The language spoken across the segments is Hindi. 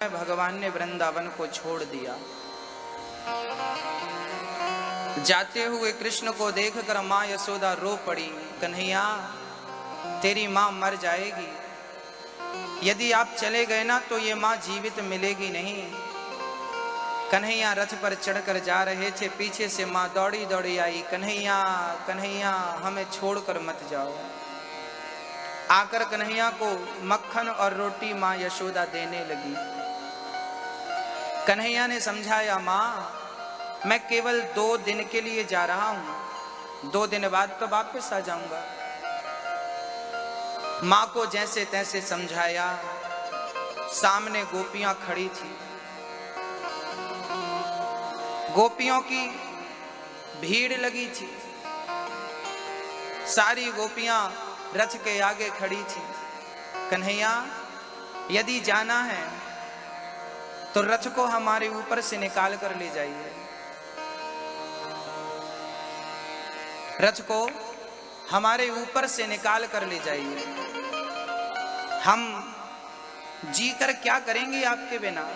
भगवान ने वृंदावन को छोड़ दिया। जाते हुए कृष्ण को देखकर माँ यशोदा रो पड़ी। कन्हैया, तेरी माँ मर जाएगी। यदि आप चले गए ना तो ये माँ जीवित मिलेगी नहीं। कन्हैया रथ पर चढ़कर जा रहे थे, पीछे से माँ दौड़ी दौड़ी आई। कन्हैया कन्हैया, हमें छोड़कर मत जाओ। आकर कन्हैया को मक्खन और रोटी माँ यशोदा देने लगी। कन्हैया ने समझाया, माँ मैं केवल 2 दिन के लिए जा रहा हूं, 2 दिन बाद तो वापस आ जाऊंगा। माँ को जैसे तैसे समझाया। सामने गोपियां खड़ी थी। गोपियों की भीड़ लगी थी। सारी गोपियां रथ के आगे खड़ी थी। कन्हैया, यदि जाना है तो रथ को हमारे ऊपर से निकाल कर ले जाइए। रथ को हमारे ऊपर से निकाल कर ले जाइए। हम जी कर क्या करेंगे आपके बिना?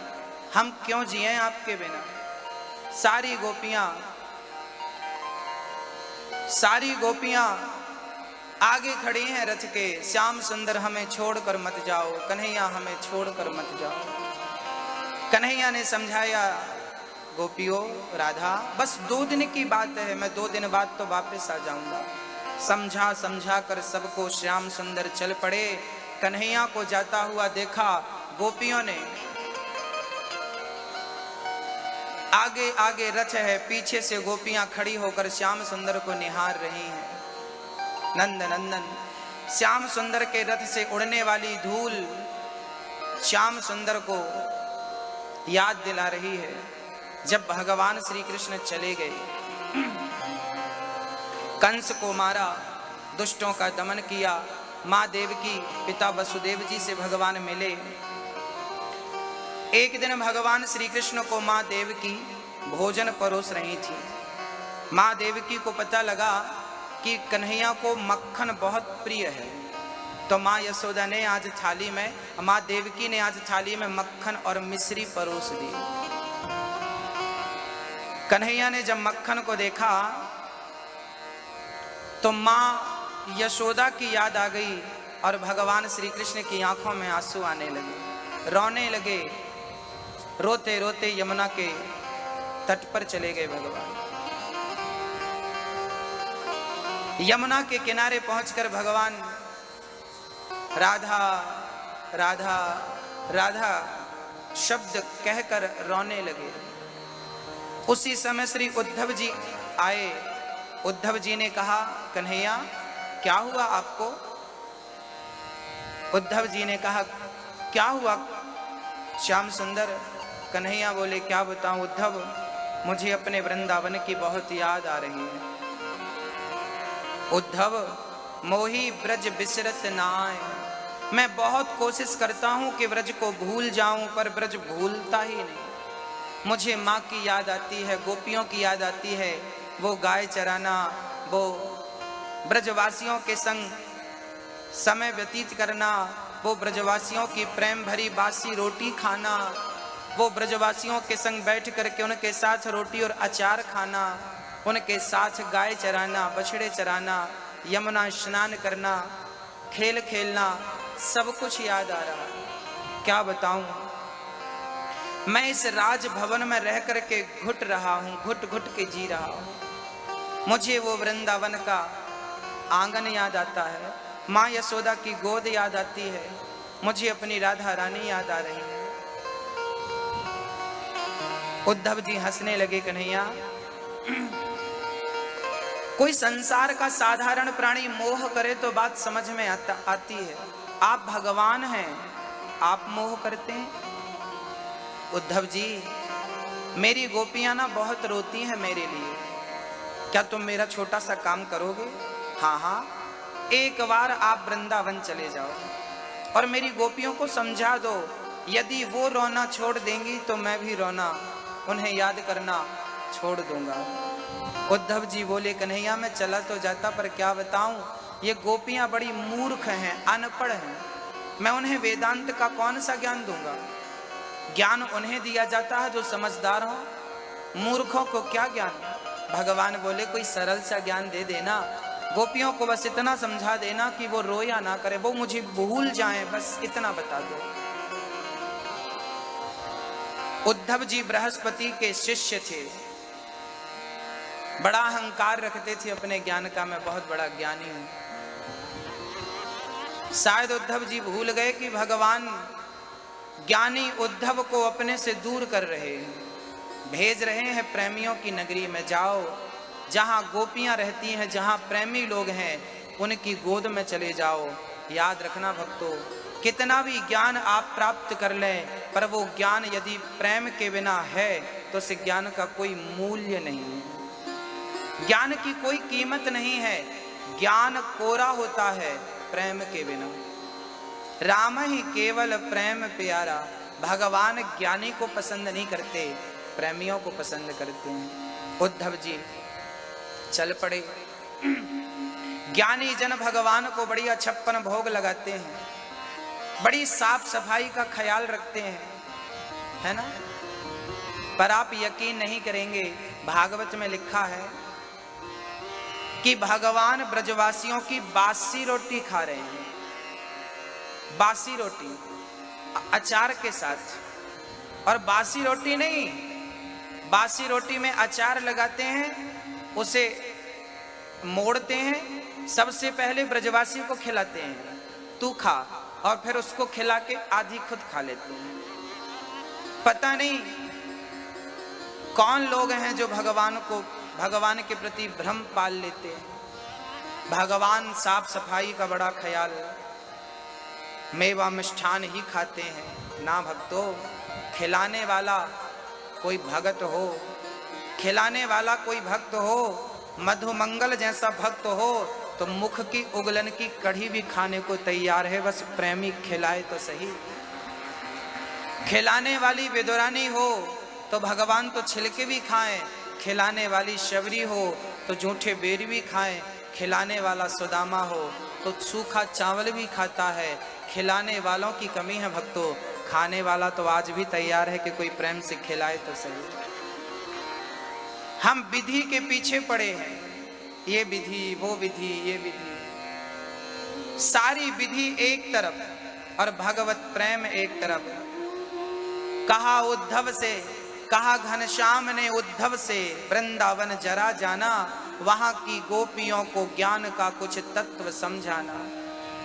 हम क्यों जिए आपके बिना? सारी गोपियां आगे खड़ी हैं रथ के। श्याम सुंदर, हमें छोड़कर मत जाओ। कन्हैया, हमें छोड़कर मत जाओ। कन्हैया ने समझाया, गोपियों, राधा, बस 2 दिन की बात है, मैं 2 दिन बाद तो वापस आ जाऊंगा। समझा कर सबको श्याम सुंदर चल पड़े। कन्हैया को जाता हुआ देखा। गोपियों ने आगे आगे रथ है, पीछे से गोपियां खड़ी होकर श्याम सुंदर को निहार रही हैं। नंद नंदन, श्याम सुंदर के रथ से उड़ने वाली धूल श्याम सुंदर को याद दिला रही है जब भगवान श्री कृष्ण चले गए। कंस को मारा, दुष्टों का दमन किया। माँ देवकी पिता वसुदेव जी से भगवान मिले। एक दिन भगवान श्री कृष्ण को माँ देवकी भोजन परोस रही थी। माँ देवकी को पता लगा कि कन्हैया को मक्खन बहुत प्रिय है, तो माँ यशोदा ने आज थाली में, माँ देवकी ने आज थाली में मक्खन और मिश्री परोस दी। कन्हैया ने जब मक्खन को देखा तो माँ यशोदा की याद आ गई और भगवान श्री कृष्ण की आंखों में आंसू आने लगे, रोने लगे। रोते रोते यमुना के तट पर चले गए भगवान। यमुना के किनारे पहुंचकर भगवान राधा राधा राधा शब्द कहकर रोने लगे। उसी समय श्री उद्धव जी आए। उद्धव जी ने कहा, कन्हैया क्या हुआ आपको? उद्धव जी ने कहा, क्या हुआ श्याम सुंदर? कन्हैया बोले, क्या बताऊं उद्धव, मुझे अपने वृंदावन की बहुत याद आ रही है। उद्धव, मोही ब्रज बिसरत नाय। मैं बहुत कोशिश करता हूं कि ब्रज को भूल जाऊं, पर ब्रज भूलता ही नहीं। मुझे माँ की याद आती है, गोपियों की याद आती है, वो गाय चराना, वो ब्रजवासियों के संग समय व्यतीत करना, वो ब्रजवासियों की प्रेम भरी बासी रोटी खाना, वो ब्रजवासियों के संग बैठ करके उनके साथ रोटी और अचार खाना, उनके साथ गाय चराना, बछड़े चराना, यमुना स्नान करना, खेल खेलना, सब कुछ याद आ रहा है। क्या बताऊं, मैं इस राजभवन में रह करके घुट रहा हूं, घुट घुट के जी रहा हूं। मुझे वो वृंदावन का आंगन याद आता है, माँ यशोदा की गोद याद आती है, मुझे अपनी राधा रानी याद आ रही है। उद्धव जी हंसने लगे। कन्हैया, कोई संसार का साधारण प्राणी मोह करे तो बात समझ में आती है। आप भगवान हैं, आप मोह करते हैं? उद्धव जी, मेरी गोपियां ना बहुत रोती हैं मेरे लिए, क्या तुम मेरा छोटा सा काम करोगे? हाँ हाँ, एक बार आप वृंदावन चले जाओ और मेरी गोपियों को समझा दो। यदि वो रोना छोड़ देंगी तो मैं भी रोना, उन्हें याद करना छोड़ दूंगा। उद्धव जी बोले, कन्हैया मैं चला तो जाता, पर क्या बताऊं, ये गोपियां बड़ी मूर्ख हैं, अनपढ़ हैं, मैं उन्हें वेदांत का कौन सा ज्ञान दूंगा? ज्ञान उन्हें दिया जाता है जो समझदार हो, मूर्खों को क्या ज्ञान। भगवान बोले कोई सरल सा ज्ञान दे देना, गोपियों को बस इतना समझा देना कि वो रोया ना करे, वो मुझे भूल जाएं, बस इतना बता दो। उद्धव जी बृहस्पति के शिष्य थे, बड़ा अहंकार रखते थे अपने ज्ञान का, मैं बहुत बड़ा ज्ञानी हूं। शायद उद्धव जी भूल गए कि भगवान ज्ञानी उद्धव को अपने से दूर कर रहे हैं, भेज रहे हैं प्रेमियों की नगरी में। जाओ, जहां गोपियां रहती हैं, जहां प्रेमी लोग हैं, उनकी गोद में चले जाओ। याद रखना भक्तों, कितना भी ज्ञान आप प्राप्त कर लें, पर वो ज्ञान यदि प्रेम के बिना है तो उस ज्ञान का कोई मूल्य नहीं है, ज्ञान की कोई कीमत नहीं है। ज्ञान कोरा होता है प्रेम के बिना। राम ही केवल प्रेम प्यारा। भगवान ज्ञानी को पसंद नहीं करते, प्रेमियों को पसंद करते हैं। उद्धव जी चल पड़े। ज्ञानी जन भगवान को बड़ी 56 भोग लगाते हैं, बड़ी साफ सफाई का ख्याल रखते हैं, है ना। पर आप यकीन नहीं करेंगे, भागवत में लिखा है कि भगवान ब्रजवासियों की बासी रोटी खा रहे हैं। बासी रोटी अचार के साथ, और बासी रोटी नहीं, बासी रोटी में अचार लगाते हैं, उसे मोड़ते हैं, सबसे पहले ब्रजवासियों को खिलाते हैं, तू खा, और फिर उसको खिला के आधी खुद खा लेते हैं। पता नहीं कौन लोग हैं जो भगवान के प्रति भ्रम पाल लेते हैं। भगवान साफ सफाई का बड़ा ख्याल, मेवा मिष्ठान ही खाते हैं ना भक्तों। खिलाने वाला कोई भगत हो, खिलाने वाला कोई भक्त हो, मधुमंगल जैसा भक्त हो तो मुख की उगलन की कढ़ी भी खाने को तैयार है, बस प्रेमी खिलाए तो सही। खिलाने वाली विदुरानी हो तो भगवान तो छिलके भी खाएं, खिलाने वाली शबरी हो तो जूठे बेर भी खाएं, खिलाने वाला सुदामा हो तो सूखा चावल भी खाता है। खिलाने वालों की कमी है भक्तों, खाने वाला तो आज भी तैयार है कि कोई प्रेम से खिलाए तो सही। हम विधि के पीछे पड़े हैं, ये विधि वो विधि ये विधि, सारी विधि एक तरफ और भगवत प्रेम एक तरफ। कहा उद्धव से, कहा घनश्याम ने उद्धव से, वृंदावन जरा जाना, वहां की गोपियों को ज्ञान का कुछ तत्व समझाना।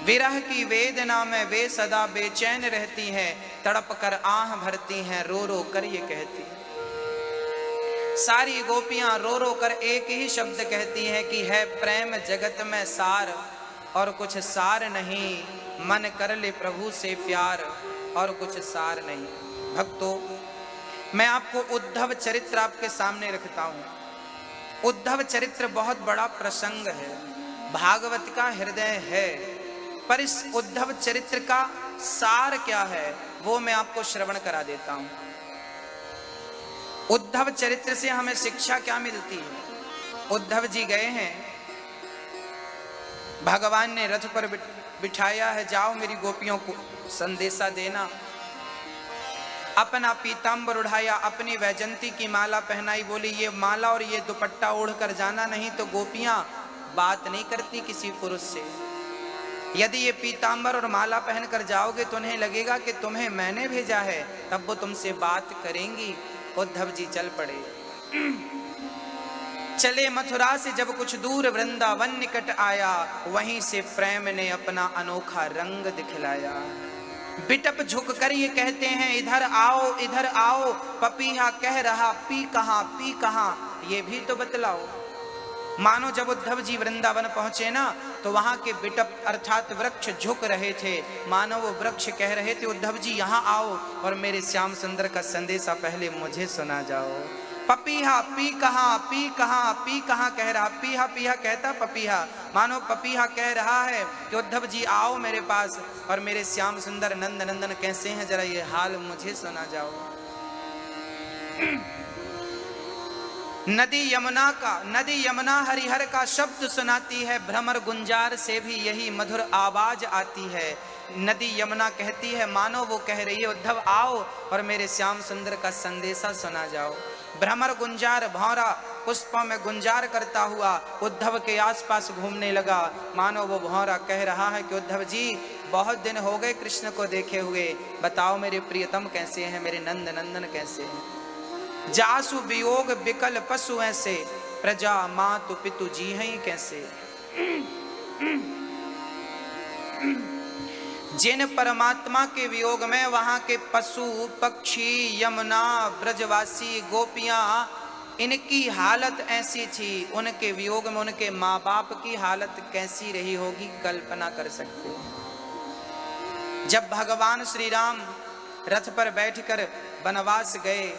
विरह की वेदना में वे सदा बेचैन रहती हैं, तड़प कर आह भरती हैं, रो रो कर ये कहती हैं। सारी गोपियां रो रो कर एक ही शब्द कहती हैं कि है प्रेम जगत में सार, और कुछ सार नहीं, मन कर ले प्रभु से प्यार, और कुछ सार नहीं। भक्तों, मैं आपको उद्धव चरित्र आपके सामने रखता हूं। उद्धव चरित्र बहुत बड़ा प्रसंग है, भागवत का हृदय है, पर इस उद्धव चरित्र का सार क्या है वो मैं आपको श्रवण करा देता हूं। उद्धव चरित्र से हमें शिक्षा क्या मिलती है। उद्धव जी गए हैं, भगवान ने रथ पर बिठाया है, जाओ मेरी गोपियों को संदेशा देना। अपना पीतांबर उठाया, अपनी वैजंती की माला पहनाई, बोली ये माला और ये दुपट्टा ओढ़ कर जाना, नहीं तो गोपियां बात नहीं करती किसी पुरुष से। यदि ये पीतांबर और माला पहन कर जाओगे तो उन्हें लगेगा कि तुम्हें मैंने भेजा है, तब वो तुमसे बात करेंगी। उद्धव जी चल पड़े। चले मथुरा से जब कुछ दूर वृंदावन निकट आया, वहीं से प्रेम ने अपना अनोखा रंग दिखलाया। बिटप झुक कर ये कहते हैं इधर आओ, पपीहा कह रहा पी कहां, ये भी तो बतलाओ। मानो जब उद्धव जी वृंदावन पहुंचे ना, तो वहां के बिटप अर्थात वृक्ष झुक रहे थे, मानो वो वृक्ष कह रहे थे उद्धव जी यहाँ आओ और मेरे श्याम सुंदर का संदेशा पहले मुझे सुना जाओ। पपीहा पी कहां कह रहा, पीहा कहता पपीहा, मानो पपीहा कह रहा है कि उद्धव जी आओ मेरे पास और मेरे श्याम सुंदर नंद नंदन कैसे हैं, जरा ये हाल मुझे सुना जाओ। नदी यमुना हरिहर का शब्द सुनाती है, भ्रमर गुंजार से भी यही मधुर आवाज आती है। नदी यमुना कहती है, मानो वो कह रही है उद्धव आओ और मेरे श्याम सुंदर का संदेशा सुना जाओ। भ्रमर गुंजार भौरा पुष्पों में गुंजार करता हुआ उद्धव के आसपास घूमने लगा, मानो वो भौरा कह रहा है कि उद्धव जी बहुत दिन हो गए कृष्ण को देखे हुए, बताओ मेरे प्रियतम कैसे हैं, मेरे नंद नंदन कैसे हैं। जासु वियोग विकल पशु ऐसे, प्रजा मातु पितु जी हैं कैसे। जिन परमात्मा के वियोग में वहां के पशु पक्षी यमुना ब्रजवासी गोपियां, इनकी हालत ऐसी थी, उनके वियोग में उनके माँ बाप की हालत कैसी रही होगी कल्पना कर सकते हो। जब भगवान श्री राम रथ पर बैठकर वनवास गए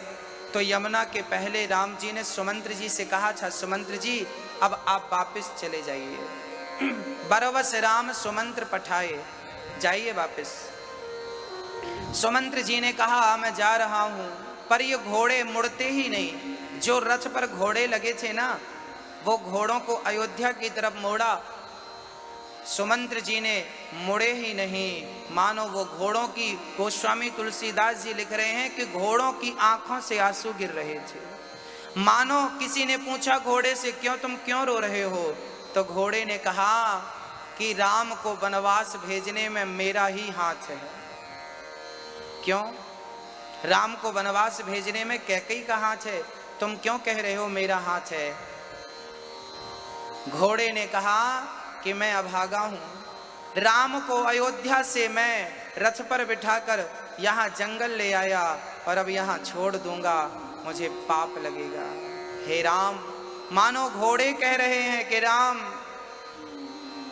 तो यमुना के पहले राम जी ने सुमंत्र जी से कहा था, सुमंत्र जी अब आप वापस चले जाइए। बरवस राम सुमंत्र पठाए, जाइए वापस। सुमंत्र जी ने कहा मैं जा रहा हूं, पर ये घोड़े मुड़ते ही नहीं। जो रथ पर घोड़े लगे थे ना, वो घोड़ों को अयोध्या की तरफ मोड़ा, सुमंत्र जी ने मुड़े ही नहीं, मानो वो घोड़ों की, गोस्वामी तुलसीदास जी लिख रहे हैं कि घोड़ों की आंखों से आंसू गिर रहे थे। मानो किसी ने पूछा घोड़े से तुम क्यों रो रहे हो, तो घोड़े ने कहा कि राम को वनवास भेजने में मेरा ही हाथ है। क्यों? राम को वनवास भेजने में कैकेयी का हाथ है, तुम क्यों कह रहे हो मेरा हाथ है। घोड़े ने कहा कि मैं अभागा हूं, राम को अयोध्या से मैं रथ पर बिठाकर यहां जंगल ले आया और अब यहां छोड़ दूंगा, मुझे पाप लगेगा। हे राम, मानो घोड़े कह रहे हैं कि राम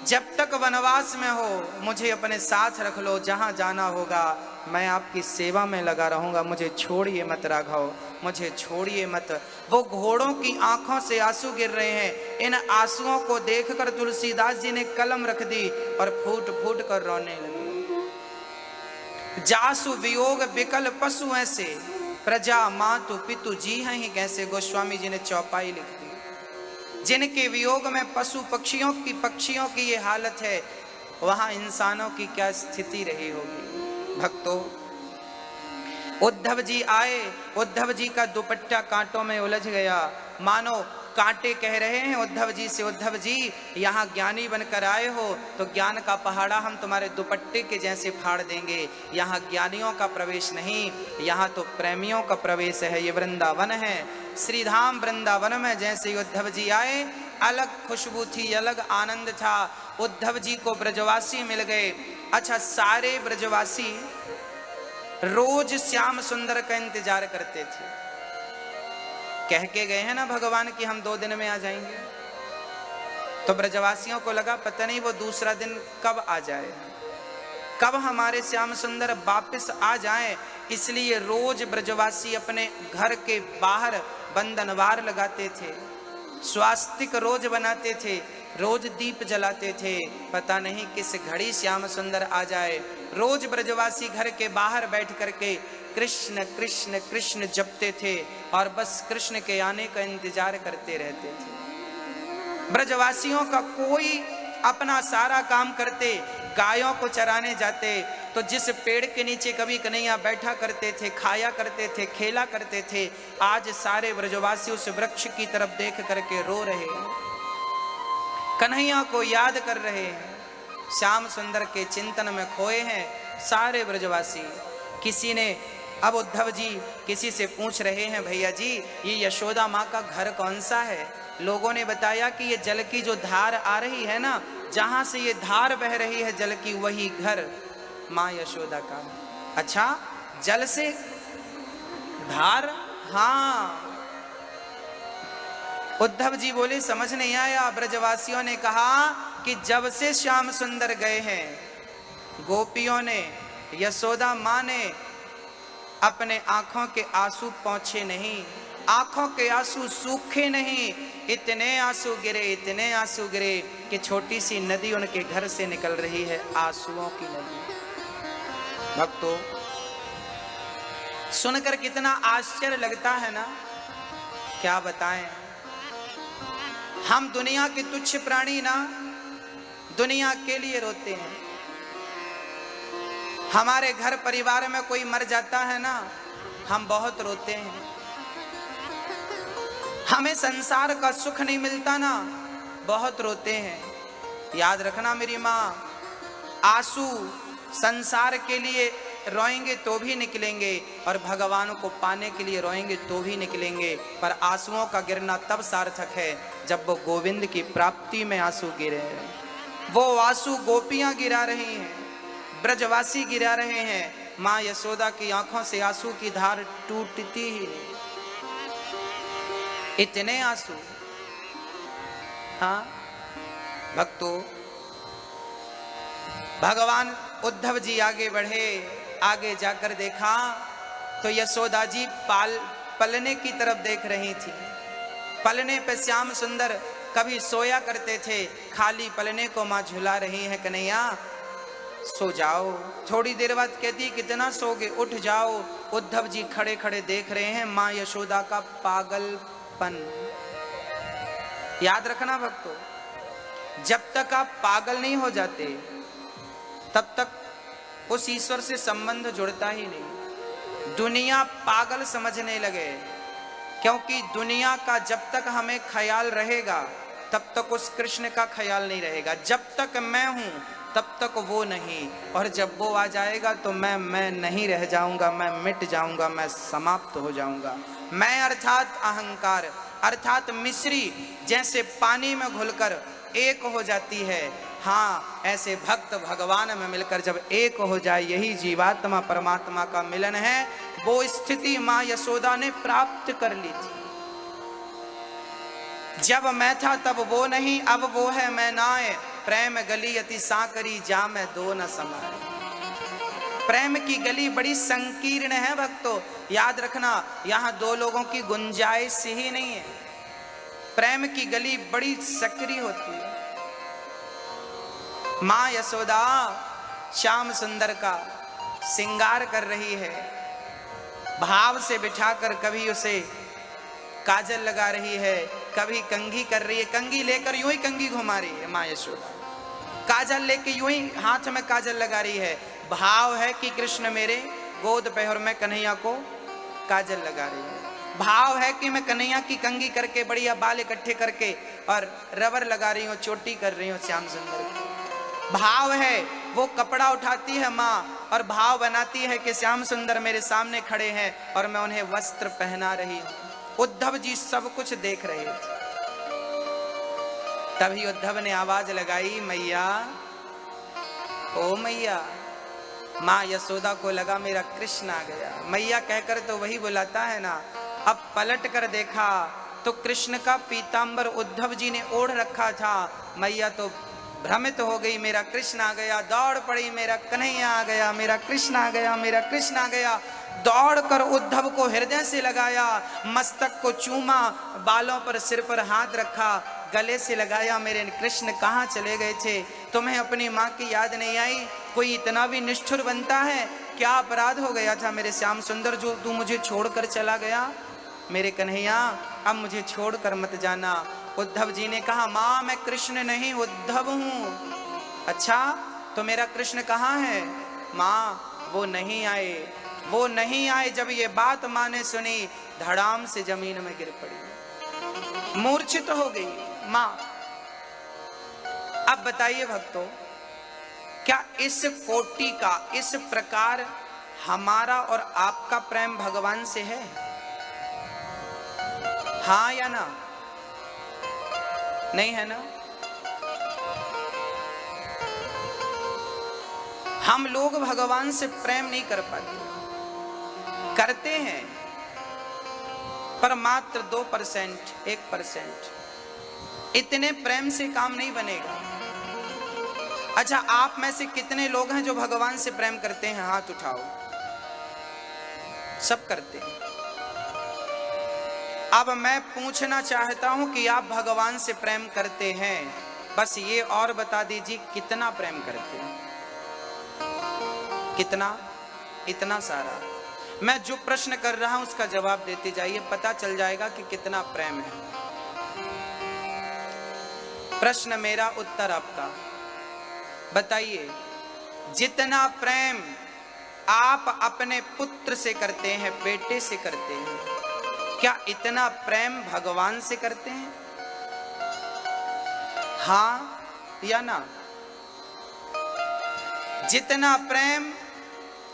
जब तक वनवास में हो मुझे अपने साथ रख लो, जहां जाना होगा मैं आपकी सेवा में लगा रहूंगा, मुझे छोड़िए मत राघव, मुझे छोड़िए मत। वो घोड़ों की आंखों से आंसू गिर रहे हैं। इन आंसुओं को देखकर तुलसीदास जी ने कलम रख दी और फूट फूट कर रोने लगे। जासु वियोग विकल पशु ऐसे, प्रजा मातु पितु जी हैं ही कैसे। गोस्वामी जी ने चौपाई लिख दी। जिनके वियोग में पशु पक्षियों की ये हालत है, वहां इंसानों की क्या स्थिति रही होगी। भक्तों, उद्धव जी आए, उद्धव जी का दुपट्टा कांटों में उलझ गया, मानो कांटे कह रहे हैं उद्धव जी से, उद्धव जी यहाँ ज्ञानी बनकर आए हो तो ज्ञान का पहाड़ा हम तुम्हारे दुपट्टे के जैसे फाड़ देंगे। यहाँ ज्ञानियों का प्रवेश नहीं, यहाँ तो प्रेमियों का प्रवेश है। ये वृंदावन है, श्रीधाम वृंदावन में जैसे उद्धव जी आए, अलग खुशबू थी, अलग आनंद था। उद्धव जी को ब्रजवासी मिल गए। अच्छा, सारे ब्रजवासी रोज श्याम सुंदर का इंतजार करते थे। कह के गए हैं ना भगवान कि हम 2 दिन में आ जाएंगे, तो ब्रजवासियों को लगा पता नहीं वो दूसरा दिन कब आ जाए, कब हमारे श्याम सुंदर वापस आ जाएं। इसलिए रोज ब्रजवासी अपने घर के बाहर बंधनवार लगाते थे, स्वास्तिक रोज बनाते थे, रोज दीप जलाते थे, पता नहीं किस घड़ी श्याम सुंदर आ जाए। रोज ब्रजवासी घर के बाहर बैठ करके कृष्ण कृष्ण कृष्ण जपते थे और बस कृष्ण के आने का इंतजार करते रहते थे। ब्रजवासियों का कोई अपना सारा काम करते, गायों को चराने जाते तो जिस पेड़ के नीचे कभी कन्हैया बैठा करते थे, खाया करते थे, खेला करते थे, आज सारे ब्रजवासी उस वृक्ष की तरफ देख करके रो रहे हैं, कन्हैया को याद कर रहे हैं, श्याम सुंदर के चिंतन में खोए हैं सारे ब्रजवासी। किसी ने, अब उद्धव जी किसी से पूछ रहे हैं, भैया जी ये यशोदा माँ का घर कौन सा है। लोगों ने बताया कि ये जल की जो धार आ रही है ना, जहां से ये धार बह रही है जल की, वही घर माँ यशोदा का। अच्छा, जल से धार? हाँ। उद्धव जी बोले समझ नहीं आया। ब्रजवासियों ने कहा कि जब से श्याम सुंदर गए हैं, गोपियों ने, यशोदा माँ ने अपने आंखों के आंसू पहुंचे नहीं, आंखों के आंसू सूखे नहीं, इतने आंसू गिरे, इतने आंसू गिरे कि छोटी सी नदी उनके घर से निकल रही है, आंसुओं की नदी। भक्तों, सुनकर कितना आश्चर्य लगता है ना, क्या बताएं। हम दुनिया के तुच्छ प्राणी ना, दुनिया के लिए रोते हैं। हमारे घर परिवार में कोई मर जाता है ना, हम बहुत रोते हैं। हमें संसार का सुख नहीं मिलता ना, बहुत रोते हैं। याद रखना मेरी माँ, आंसू संसार के लिए रोएंगे तो भी निकलेंगे और भगवान को पाने के लिए रोएंगे तो भी निकलेंगे, पर आंसुओं का गिरना तब सार्थक है जब वो गोविंद की प्राप्ति में आंसू गिरे। वो आंसू गोपियां गिरा रही हैं, ब्रजवासी गिरा रहे हैं। माँ यशोदा की आंखों से आंसू की धार टूटती ही नहीं, इतने आंसू। हाँ भक्तों, भगवान उद्धव जी आगे बढ़े, आगे जाकर देखा तो यशोदा जी पलने की तरफ देख रही थी। पलने पे श्याम सुंदर कभी सोया करते थे, खाली पलने को माँ झुला रही है। कन्हैया सो जाओ। थोड़ी देर बाद कहती कितना सोगे, उठ जाओ। उद्धव जी खड़े खड़े देख रहे हैं माँ यशोदा का पागलपन। याद रखना भक्तों, जब तक आप पागल नहीं हो जाते तब तक उस ईश्वर से संबंध जुड़ता ही नहीं। दुनिया पागल समझने लगे, क्योंकि दुनिया का जब तक हमें ख्याल रहेगा तब तक उस कृष्ण का ख्याल नहीं रहेगा। जब तक मैं हूं तब तक वो नहीं, और जब वो आ जाएगा तो मैं नहीं रह जाऊंगा, मैं मिट जाऊंगा, मैं समाप्त हो जाऊंगा। मैं अर्थात अहंकार, अर्थात मिश्री जैसे पानी में घुलकर एक हो जाती है, हाँ ऐसे भक्त भगवान में मिलकर जब एक हो जाए, यही जीवात्मा परमात्मा का मिलन है। वो स्थिति माँ यशोदा ने प्राप्त कर ली थी। जब मैं था तब वो नहीं, अब वो है मैं नाए। प्रेम गली अति सांकरी, जा मैं दो न समाए। प्रेम की गली बड़ी संकीर्ण है भक्तों, याद रखना, यहाँ दो लोगों की गुंजाइश ही नहीं है। प्रेम की गली बड़ी सकरी होती है। माँ यशोदा श्याम सुंदर का श्रृंगार कर रही है, भाव से बिठाकर कभी उसे काजल लगा रही है, कभी कंघी कर रही है। कंघी लेकर यूं ही कंघी घुमा रही है माँ यशोदा, काजल लेके यूं ही हाथ में काजल लगा रही है। भाव है कि कृष्ण मेरे गोद पे और मैं कन्हैया को काजल लगा रही है। भाव है कि मैं कन्हैया की कंघी करके बढ़िया बाल इकट्ठे करके और रबर लगा रही हूँ, चोटी कर रही हूँ श्याम सुंदर की। भाव है वो कपड़ा उठाती है माँ और भाव बनाती है कि श्याम सुंदर मेरे सामने खड़े हैं और मैं उन्हें वस्त्र पहना रही हूँ। उद्धव जी सब कुछ देख रहे थे। तभी उद्धव ने आवाज लगाई, मैया ओ मैया। माँ यशोदा को लगा मेरा कृष्ण आ गया। मैया कहकर तो वही बुलाता है ना। अब पलट कर देखा तो कृष्ण का पीतांबर उद्धव जी ने ओढ़ रखा था। मैया तो भ्रमित हो गई, मेरा कृष्ण आ गया। दौड़ पड़ी, मेरा कन्हैया आ गया, मेरा कृष्ण आ गया, मेरा कृष्ण आ गया। दौड़कर उद्धव को हृदय से लगाया, मस्तक को चूमा, बालों पर सिर पर हाथ रखा, गले से लगाया। मेरे कृष्ण कहाँ चले गए थे? तुम्हें अपनी माँ की याद नहीं आई? कोई इतना भी निष्ठुर बनता है? क्या अपराध हो गया था मेरे श्याम सुंदर जो तू मुझे छोड़कर चला गया? मेरे कन्हैया अब मुझे छोड़कर मत जाना। उद्धव जी ने कहा, माँ मैं कृष्ण नहीं उद्धव हूँ। अच्छा तो मेरा कृष्ण कहाँ है? माँ वो नहीं आए, वो नहीं आए। जब ये बात माँ ने सुनी, धड़ाम से जमीन में गिर पड़ी, मूर्छित हो गई माँ। अब बताइए भक्तों, क्या इस कोटि का, इस प्रकार हमारा और आपका प्रेम भगवान से है? हाँ या ना? नहीं है ना? हम लोग भगवान से प्रेम नहीं कर पाते, करते हैं पर मात्र 2%, 1%। इतने प्रेम से काम नहीं बनेगा। अच्छा, आप में से कितने लोग हैं जो भगवान से प्रेम करते हैं? हाथ उठाओ। सब करते हैं। अब मैं पूछना चाहता हूं कि आप भगवान से प्रेम करते हैं, बस ये और बता दीजिए कितना प्रेम करते हैं? कितना? इतना सारा। मैं जो प्रश्न कर रहा हूं उसका जवाब देते जाइए, पता चल जाएगा कि कितना प्रेम है। प्रश्न मेरा, उत्तर आपका। बताइए, जितना प्रेम आप अपने पुत्र से करते हैं, बेटे से करते हैं, क्या इतना प्रेम भगवान से करते हैं? हाँ या ना? जितना प्रेम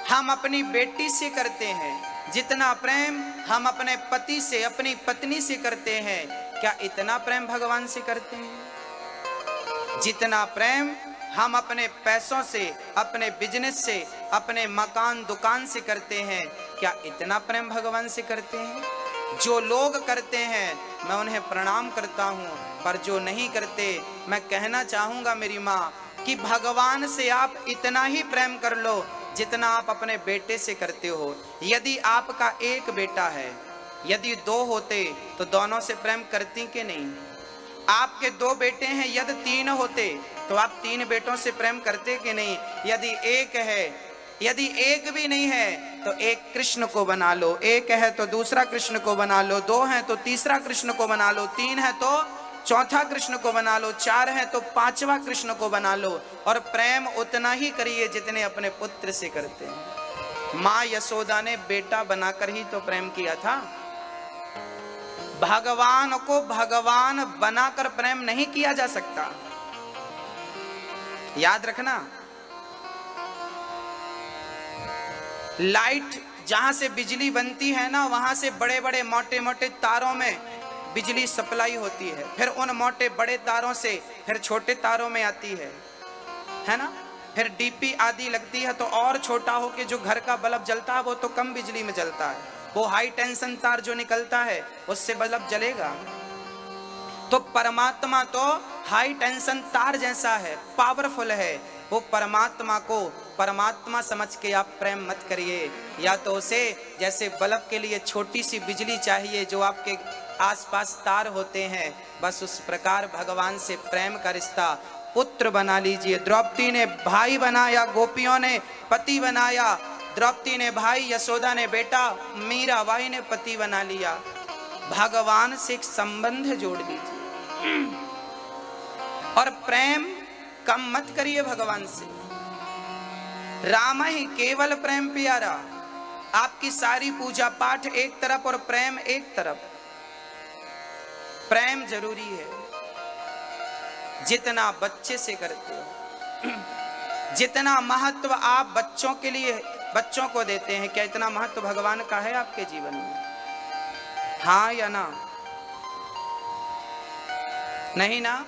हम अपनी बेटी से करते हैं, जितना प्रेम हम अपने पति से, अपनी पत्नी से करते हैं, क्या इतना प्रेम भगवान से करते हैं? जितना प्रेम हम अपने पैसों से, अपने बिजनेस से, अपने मकान दुकान से करते हैं, क्या इतना प्रेम भगवान से करते हैं? जो लोग करते हैं मैं उन्हें प्रणाम करता हूँ, पर जो नहीं करते मैं कहना चाहूँगा मेरी माँ कि भगवान से आप इतना ही प्रेम कर लो जितना आप अपने बेटे से करते हो। यदि आपका एक बेटा है, यदि दो होते तो दोनों से प्रेम करती कि नहीं? आपके दो बेटे हैं, यदि तीन होते तो आप तीन बेटों से प्रेम करते कि नहीं? यदि एक है, यदि एक भी नहीं है तो एक कृष्ण को बना लो, एक है तो दूसरा कृष्ण को बना लो, दो है तो तीसरा कृष्ण को बना लो, तीन है तो चौथा कृष्ण को बना लो, चार है तो पांचवा कृष्ण को बना लो, और प्रेम उतना ही करिए जितने अपने पुत्र से करते हैं। माँ यशोदा ने बेटा बनाकर ही तो प्रेम किया था, भगवान को भगवान बनाकर प्रेम नहीं किया जा सकता, याद रखना। लाइट जहां से बिजली बनती है ना, वहां से बड़े बड़े मोटे मोटे तारों में बिजली सप्लाई होती है, फिर उन मोटे बड़े तारों से फिर छोटे तारों में आती है ना, फिर डीपी आदि लगती है तो और छोटा हो के जो घर का बल्ब जलता है वो तो कम बिजली में जलता है, वो हाई टेंशन तार जो निकलता है उससे बल्ब जलेगा। तो परमात्मा तो हाई टेंशन तार जैसा है, पावरफुल है। वो परमात्मा को परमात्मा समझ के आप प्रेम मत करिए, या तो उसे जैसे बल्ब के लिए छोटी सी बिजली चाहिए जो आपके आसपास तार होते हैं, बस उस प्रकार भगवान से प्रेम का रिश्ता पुत्र बना लीजिए। द्रौपदी ने भाई बनाया, गोपियों ने पति बनाया, द्रौपदी ने भाई, यशोदा ने बेटा, मीराबाई ने पति बना लिया। भगवान से एक संबंध जोड़ लीजिए और प्रेम कम मत करिए भगवान से। राम ही केवल प्रेम प्यारा, आपकी सारी पूजा पाठ एक तरफ और प्रेम एक तरफ। प्रेम जरूरी है, जितना बच्चे से करते हो, जितना महत्व आप बच्चों के लिए, बच्चों को देते हैं, क्या इतना महत्व भगवान का है आपके जीवन में? हाँ या ना? नहीं ना?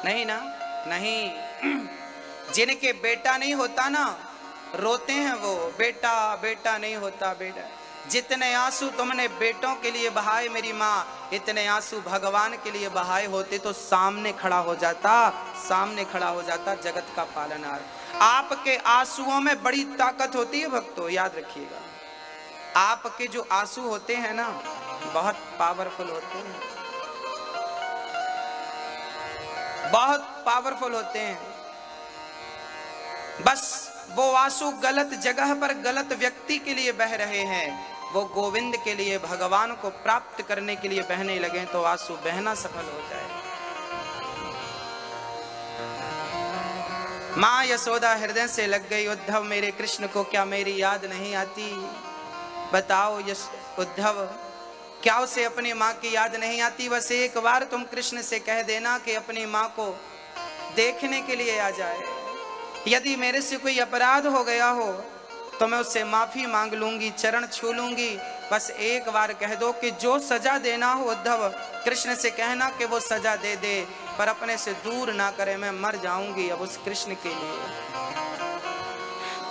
नहीं ना? नहीं। जिनके बेटा नहीं होता ना, रोते हैं वो, बेटा बेटा नहीं होता बेटा। जितने आंसू तुमने बेटों के लिए बहाए मेरी माँ, इतने आंसू भगवान के लिए बहाए होते तो सामने खड़ा हो जाता, सामने खड़ा हो जाता जगत का पालनहार। आपके आंसुओं में बड़ी ताकत होती है भक्तों, याद रखिएगा। आपके जो आंसू होते हैं ना, बहुत पावरफुल होते हैं, बहुत पावरफुल होते हैं। बस वो आंसू गलत जगह पर गलत व्यक्ति के लिए बह रहे हैं, वो गोविंद के लिए, भगवान को प्राप्त करने के लिए बहने लगे तो आंसू बहना सफल हो जाए। माँ यशोदा हृदय से लग गई, उद्धव मेरे कृष्ण को क्या मेरी याद नहीं आती? बताओ उद्धव, क्या उसे अपनी माँ की याद नहीं आती? बस एक बार तुम कृष्ण से कह देना कि अपनी माँ को देखने के लिए आ जाए। यदि मेरे से कोई अपराध हो गया हो तो मैं उससे माफी मांग लूंगी, चरण छू लूंगी। बस एक बार कह दो कि जो सजा देना हो उद्धव, कृष्ण से कहना कि वो सजा दे दे, पर अपने से दूर ना करे, मैं मर जाऊंगी अब उस कृष्ण के लिए।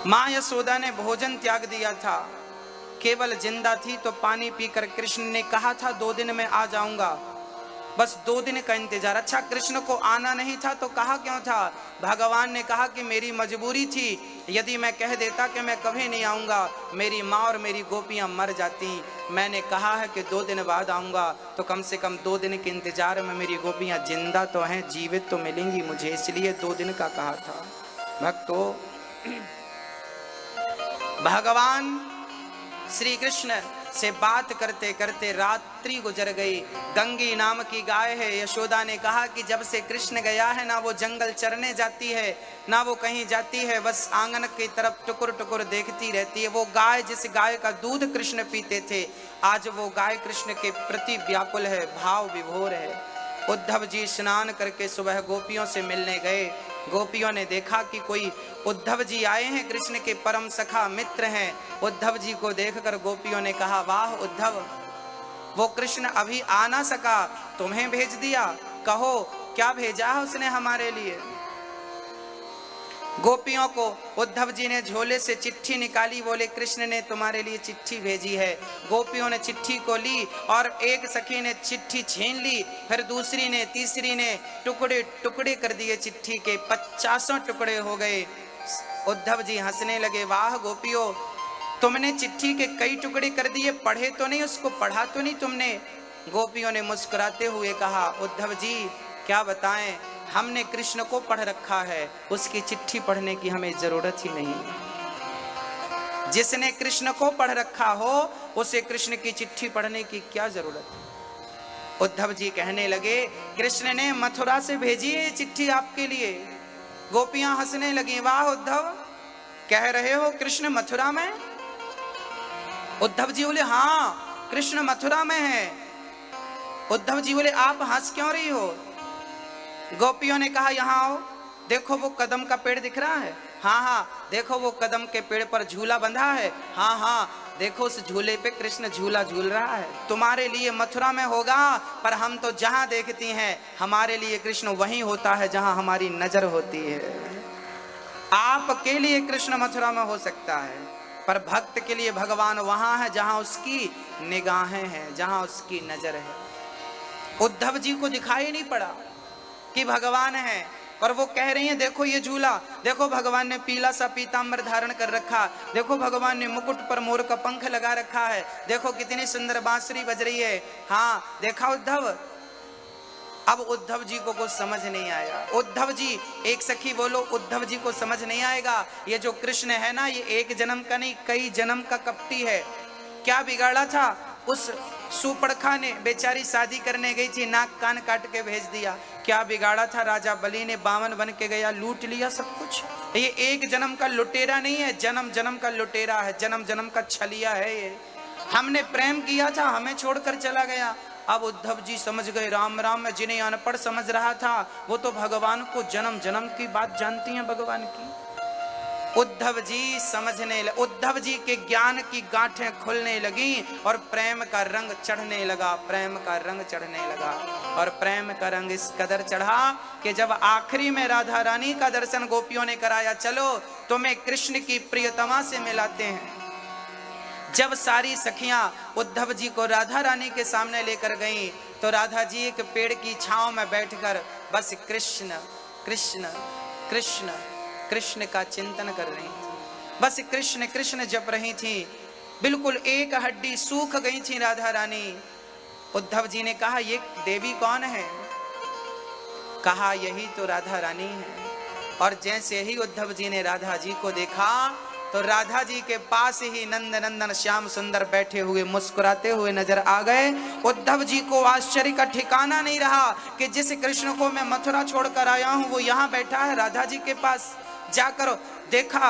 माँ यशोदा ने भोजन त्याग दिया था, केवल जिंदा थी तो पानी पीकर कृष्ण ने कहा था 2 दिन में आ जाऊंगा, बस 2 दिन का इंतजार। अच्छा, कृष्ण को आना नहीं था तो कहा क्यों था? भगवान ने कहा कि मेरी मजबूरी थी, यदि मैं कह देता कि मैं कभी नहीं आऊंगा मेरी माँ और मेरी गोपियां मर जाती। मैंने कहा है कि 2 दिन बाद आऊंगा, तो कम से कम 2 दिन के इंतजार में मेरी गोपियां जिंदा तो हैं, जीवित तो मिलेंगी मुझे, इसलिए 2 दिन का कहा था। भक्तों, भगवान श्री कृष्ण से बात करते करते रात्रि गुजर गई। गंगी नाम की गाय है। यशोदा ने कहा कि जब से कृष्ण गया है ना वो जंगल चरने जाती है ना वो कहीं जाती है, बस आंगन की तरफ टुकुर टुकुर देखती रहती है। वो गाय, जिस गाय का दूध कृष्ण पीते थे, आज वो गाय कृष्ण के प्रति व्याकुल है, भाव विभोर है। उद्धव जी स्नान करके सुबह गोपियों से मिलने गए। गोपियों ने देखा कि कोई उद्धव जी आए हैं, कृष्ण के परम सखा मित्र हैं। उद्धव जी को देखकर गोपियों ने कहा, वाह उद्धव, वो कृष्ण अभी आ ना सका, तुम्हें भेज दिया, कहो क्या भेजा है उसने हमारे लिए। गोपियों को उद्धव जी ने झोले से चिट्ठी निकाली, बोले कृष्ण ने तुम्हारे लिए चिट्ठी भेजी है। गोपियों ने चिट्ठी को ली और एक सखी ने चिट्ठी छीन ली, फिर दूसरी ने, तीसरी ने टुकड़े टुकड़े कर दिए चिट्ठी के, 50 टुकड़े हो गए। उद्धव जी हंसने लगे, वाह गोपियों, तुमने चिट्ठी के कई टुकड़े कर दिए, पढ़े तो नहीं, उसको पढ़ा तो नहीं तुमने। गोपियों ने मुस्कुराते हुए कहा, उद्धव जी क्या बताएं, हमने कृष्ण को पढ़ रखा है, उसकी चिट्ठी पढ़ने की हमें जरूरत ही नहीं। जिसने कृष्ण को पढ़ रखा हो उसे कृष्ण की चिट्ठी पढ़ने की क्या जरूरत है। उद्धव जी कहने लगे, कृष्ण ने मथुरा से भेजी है चिट्ठी आपके लिए। गोपियां हंसने लगी, वाह उद्धव, कह रहे हो कृष्ण मथुरा में? उद्धव जी बोले, हाँ कृष्ण मथुरा में है। उद्धव जी बोले, आप हंस क्यों रही हो? गोपियों ने कहा, यहाँ आओ, देखो वो कदम का पेड़ दिख रहा है, हाँ हाँ देखो वो कदम के पेड़ पर झूला बंधा है, हाँ हाँ देखो उस झूले पे कृष्ण झूला झूल रहा है। तुम्हारे लिए मथुरा में होगा, पर हम तो जहाँ देखती हैं हमारे लिए कृष्ण वहीं होता है जहाँ हमारी नजर होती है। आपके लिए कृष्ण मथुरा में हो सकता है, पर भक्त के लिए भगवान वहां है जहां उसकी निगाहें हैं, जहां उसकी नजर है। उद्धव जी को दिखाई नहीं पड़ा कि भगवान है, और वो कह रही हैं, देखो ये झूला, देखो भगवान ने पीला सा पीतांबर धारण कर रखा, देखो भगवान ने मुकुट पर मोर का पंख लगा रखा है, देखो कितनी सुंदर बांसुरी बज रही है। हाँ देखा उद्धव? अब उद्धव जी को कुछ समझ नहीं आया। उद्धव जी, एक सखी बोलो, उद्धव जी को समझ नहीं आएगा, ये जो कृष्ण है ना, ये एक जन्म का नहीं कई जन्म का कपटी है। क्या बिगाड़ा था उस सुपड़खा ने, बेचारी शादी करने गई थी, नाक कान काट के भेज दिया। क्या बिगाड़ा था राजा बलि ने, बामन बन के गया, लूट लिया सब कुछ। ये एक जन्म का लुटेरा नहीं है, जन्म जन्म का लुटेरा है, जन्म जन्म का छलिया है ये। हमने प्रेम किया था, हमें छोड़कर चला गया। अब उद्धव जी समझ गए, राम राम, मैं जिन्हें अनपढ़ समझ रहा था वो तो भगवान को जन्म जन्म की बात जानती हैं भगवान की। उद्धव जी समझने लगे, उद्धव जी के ज्ञान की गांठें खुलने लगी और प्रेम का रंग चढ़ने लगा, प्रेम का रंग चढ़ने लगा। और प्रेम का रंग इस कदर चढ़ा कि जब आखिरी में राधा रानी का दर्शन गोपियों ने कराया, चलो तुम्हें कृष्ण की प्रियतमा से मिलाते हैं। जब सारी सखियां उद्धव जी को राधा रानी के सामने लेकर गईं, तो राधा जी एक पेड़ की छांव में बैठकर बस कृष्ण कृष्ण कृष्ण कृष्ण का चिंतन कर रही थी, बस कृष्ण कृष्ण जप रही थी। बिल्कुल एक हड्डी सूख गई थी राधा रानी। उद्धव जी ने कहा, ये देवी कौन है? कहा, यही तो राधा रानी है। और जैसे ही उद्धव जी ने राधा जी को देखा तो राधा जी के पास ही नंद नंदन श्याम सुंदर बैठे हुए मुस्कुराते हुए नजर आ गए। उद्धव जी को आश्चर्य का ठिकाना नहीं रहा कि जिस कृष्ण को मैं मथुरा छोड़कर आया हूं वो यहाँ बैठा है राधा जी के पास। जाकर देखा